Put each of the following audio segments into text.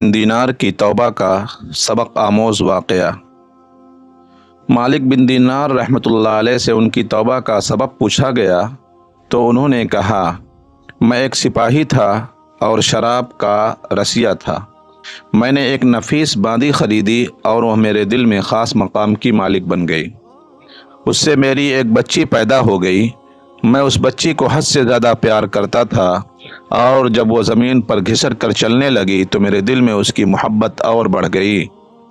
दीनार की तौबा का सबक आमोज़ वाक़या। मालिक बिन दीनार रहमतुल्लाह अलैह से उनकी तौबा का सबब पूछा गया तो उन्होंने कहा, मैं एक सिपाही था और शराब का रसिया था। मैंने एक नफीस बांदी खरीदी और वह मेरे दिल में ख़ास मकाम की मालिक बन गई। उससे मेरी एक बच्ची पैदा हो गई। मैं उस बच्ची को हद से ज़्यादा प्यार करता था और जब वो ज़मीन पर घिसट कर चलने लगी तो मेरे दिल में उसकी मोहब्बत और बढ़ गई।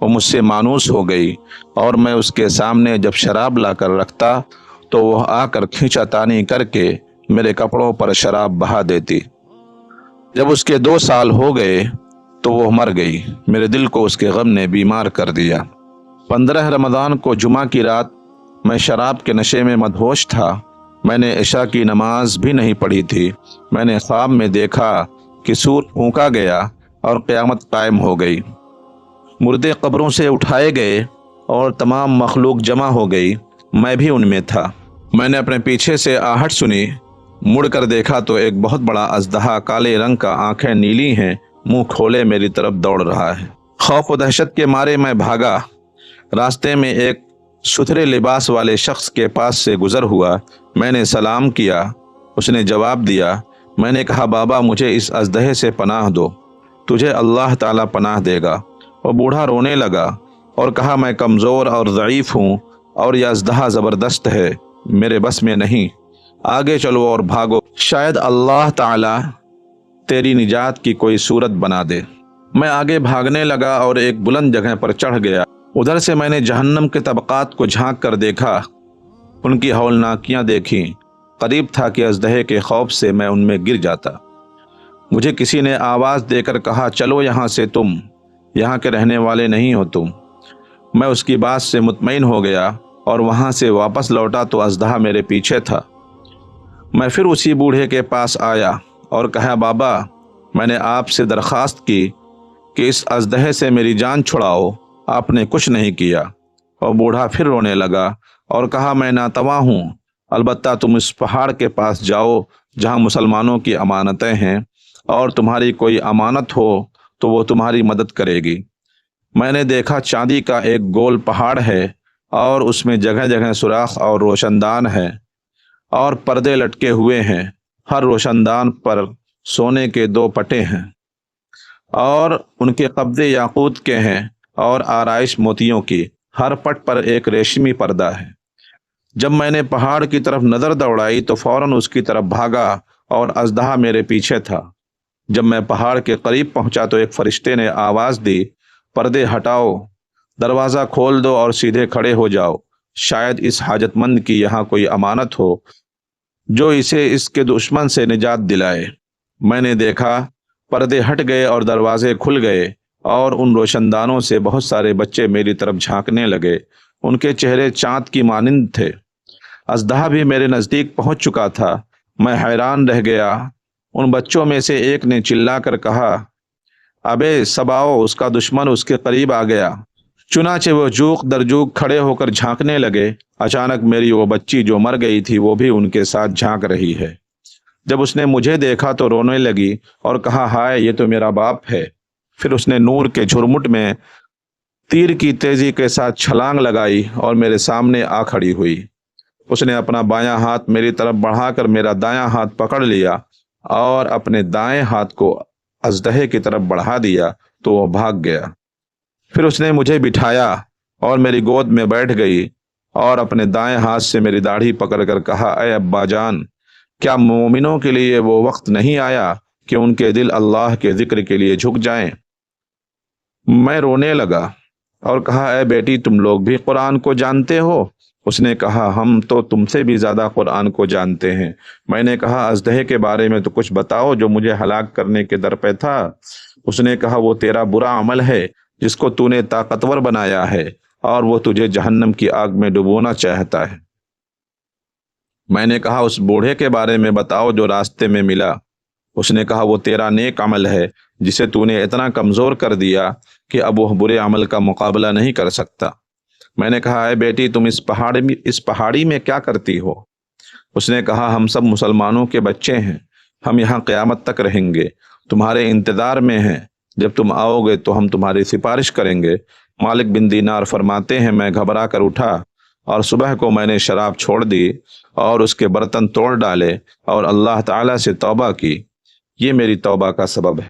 वो मुझसे मानूस हो गई और मैं उसके सामने जब शराब लाकर रखता तो वह आकर खींचातानी करके मेरे कपड़ों पर शराब बहा देती। जब उसके 2 साल हो गए तो वह मर गई। मेरे दिल को उसके गम ने बीमार कर दिया। 15 रमज़ान को जुमा की रात मैं शराब के नशे में मदहोश था। मैंने इशा की नमाज भी नहीं पढ़ी थी। मैंने ख्वाब में देखा कि सूर फूंका गया और क़यामत कायम हो गई। मुर्दे कब्रों से उठाए गए और तमाम मखलूक जमा हो गई। मैं भी उनमें था। मैंने अपने पीछे से आहट सुनी। मुड़ कर देखा तो एक बहुत बड़ा अजदहा काले रंग का, आंखें नीली हैं, मुंह खोले मेरी तरफ दौड़ रहा है। खौफ और दहशत के मारे मैं भागा। रास्ते में एक सुथरे लिबास वाले शख्स के पास से गुजर हुआ। मैंने सलाम किया। उसने जवाब दिया। मैंने कहा, बाबा मुझे इस अजदहे से पनाह दो, तुझे अल्लाह ताला पनाह देगा। वो बूढ़ा रोने लगा और कहा, मैं कमज़ोर और ज़ईफ़ हूँ और यह अजदहा ज़बरदस्त है, मेरे बस में नहीं। आगे चलो और भागो, शायद अल्लाह ताला तेरी निजात की कोई सूरत बना दे। मैं आगे भागने लगा और एक बुलंद जगह पर चढ़ गया। उधर से मैंने जहन्नम के तबक़ात को झांक कर देखा। उनकी हौलनाकियाँ देखीं। करीब था कि अजदहे के खौफ से मैं उनमें गिर जाता। मुझे किसी ने आवाज़ देकर कहा, चलो यहाँ से, तुम यहाँ के रहने वाले नहीं हो तुम। मैं उसकी बात से मुतमईन हो गया और वहाँ से वापस लौटा तो अजदहा मेरे पीछे था। मैं फिर उसी बूढ़े के पास आया और कहा, बाबा मैंने आपसे दरख्वास्त की कि इस अजदहे से मेरी जान छुड़ाओ, आपने कुछ नहीं किया। और बूढ़ा फिर रोने लगा और कहा, मैं नातवा हूँ, अलबत्ता तुम इस पहाड़ के पास जाओ जहाँ मुसलमानों की अमानतें हैं और तुम्हारी कोई अमानत हो तो वो तुम्हारी मदद करेगी। मैंने देखा चांदी का एक गोल पहाड़ है और उसमें जगह जगह सुराख और रोशनदान है और पर्दे लटके हुए हैं। हर रोशनदान पर सोने के 2 पटे हैं और उनके कब्जे याकूत के हैं और आराइश मोतियों की। हर पट पर एक रेशमी पर्दा है। जब मैंने पहाड़ की तरफ नज़र दौड़ाई तो फौरन उसकी तरफ भागा और अजदहा मेरे पीछे था। जब मैं पहाड़ के करीब पहुंचा तो एक फरिश्ते ने आवाज़ दी, पर्दे हटाओ, दरवाज़ा खोल दो और सीधे खड़े हो जाओ। शायद इस हाजतमंद की यहाँ कोई अमानत हो जो इसे इसके दुश्मन से निजात दिलाए। मैंने देखा पर्दे हट गए और दरवाजे खुल गए और उन रोशनदानों से बहुत सारे बच्चे मेरी तरफ झांकने लगे। उनके चेहरे चाँद की मानिंद थे। अजदहा भी मेरे नज़दीक पहुंच चुका था। मैं हैरान रह गया। उन बच्चों में से एक ने चिल्लाकर कहा, अबे सब आओ, उसका दुश्मन उसके करीब आ गया। चुनाचे वो जूक दर जूक खड़े होकर झांकने लगे। अचानक मेरी वो बच्ची जो मर गई थी वो भी उनके साथ झांक रही है। जब उसने मुझे देखा तो रोने लगी और कहा, हाय ये तो मेरा बाप है। फिर उसने नूर के झुरमुट में तीर की तेजी के साथ छलांग लगाई और मेरे सामने आ खड़ी हुई। उसने अपना बायां हाथ मेरी तरफ बढ़ाकर मेरा दायां हाथ पकड़ लिया और अपने दाएं हाथ को अजदहे की तरफ बढ़ा दिया तो वह भाग गया। फिर उसने मुझे बिठाया और मेरी गोद में बैठ गई और अपने दाएं हाथ से मेरी दाढ़ी पकड़कर कहा, अय अब्बा जान, क्या मोमिनों के लिए वो वक्त नहीं आया कि उनके दिल अल्लाह के जिक्र के लिए झुक जाएं? मैं रोने लगा और कहा, अय बेटी, तुम लोग भी कुरान को जानते हो? उसने कहा, हम तो तुमसे भी ज़्यादा कुरान को जानते हैं। मैंने कहा, अजदहे के बारे में तो कुछ बताओ जो मुझे हलाक करने के दर पे था। उसने कहा, वो तेरा बुरा अमल है जिसको तूने ताकतवर बनाया है और वो तुझे जहन्नम की आग में डुबोना चाहता है। मैंने कहा, उस बूढ़े के बारे में बताओ जो रास्ते में मिला। उसने कहा, वो तेरा नेक अमल है जिसे तूने इतना कमज़ोर कर दिया कि अब वह बुरे अमल का मुकाबला नहीं कर सकता। मैंने कहा, है बेटी, तुम इस पहाड़ी में क्या करती हो? उसने कहा, हम सब मुसलमानों के बच्चे हैं, हम यहाँ क़यामत तक रहेंगे, तुम्हारे इंतज़ार में हैं। جب تم آؤ گے تو ہم تمہاری سفارش کریں گے۔ مالک بن دینار فرماتے ہیں میں گھبرا کر اٹھا اور صبح کو میں نے شراب چھوڑ دی اور اس کے برتن توڑ ڈالے اور اللہ تعالیٰ سے توبہ کی۔ یہ میری توبہ کا سبب ہے۔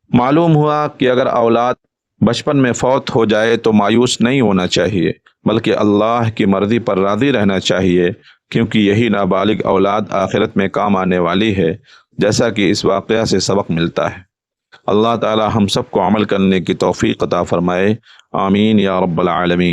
معلوم ہوا کہ اگر اولاد بچپن میں فوت ہو جائے تو مایوس نہیں ہونا چاہیے، بلکہ اللہ کی مرضی پر راضی رہنا چاہیے، کیونکہ یہی نابالغ اولاد آخرت میں کام آنے والی ہے، جیسا کہ اس واقعہ سے سبق ملتا ہے۔ اللہ تعالی ہم سب کو عمل کرنے کی توفیق عطا فرمائے، آمین یا رب العالمین۔